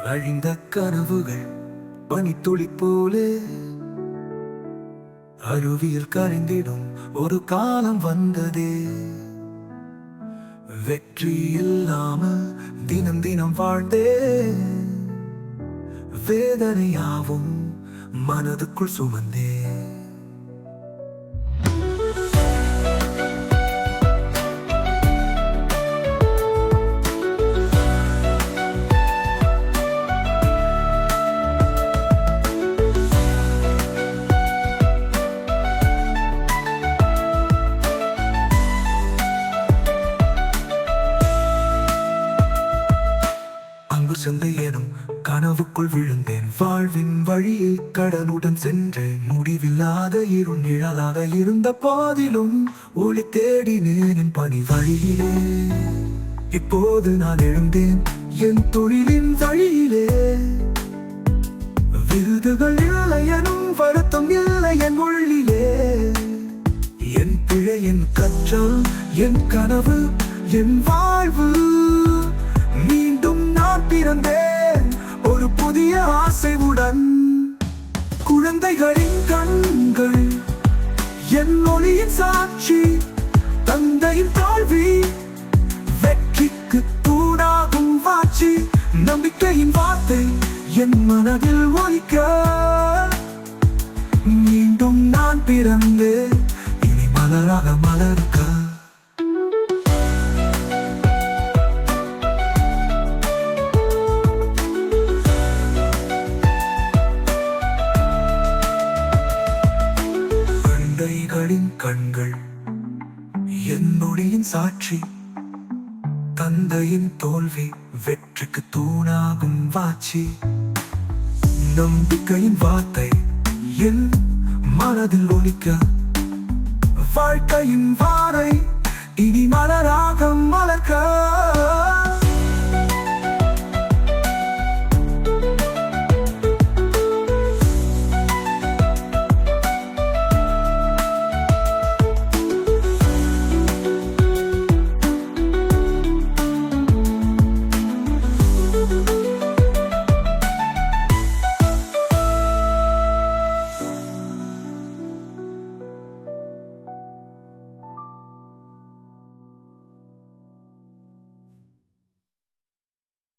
அழிந்த கனவுகள் பனித்துளி போலே அருவியில் கரைந்திடும் ஒரு காலம் வந்ததே. வெற்றி இல்லாமல் தினம் தினம் வாழ்ந்தே வேதனையாவும் மனதுக்குள் சுமந்தே. சந்தை எனும் கனவுக்குள் விழுந்தேன். வாழ்வின் வழியில் கடலுடன் சென்றேன். முடிவில்லாத இருள் நிழலாக இருந்த போதிலும் ஒளி தேடினேன் என் பணி வழியிலே. இப்போது நான் எழுந்தேன் என் தொழிலின் வழியிலே. விருதுகள் இல்லை எனும் வருத்தம் இல்லை என் உள்ளிலே. என் பிழை என் கற்றல் என் கனவு என் வாழ்வு. மீண்டும் நான் பிறந்தேன் ஒரு புதிய ஆசைவுடன். குழந்தைகளின் கண்கள் என் ஒளியின் சாட்சி. தந்தையின் தோல்வி வெற்றிக்கு தூணாகும் வாட்சி. நம்பிக்கையின் வார்த்தை என் மனதில் ஒலிக்க. மீண்டும் நான் பிறந்தேன் இனி மலராக மலர்க்க. கண்கள் என்னுடைய சாட்சி. தந்தையின் தோல்வி வெற்றிக்கு தூணாகும் வாட்சி. நம்பிக்கையின் வார்த்தை என் மனதில் ஒலிக்க. வாழ்க்கையின் வாரை இனி மலராக மலர்க்க.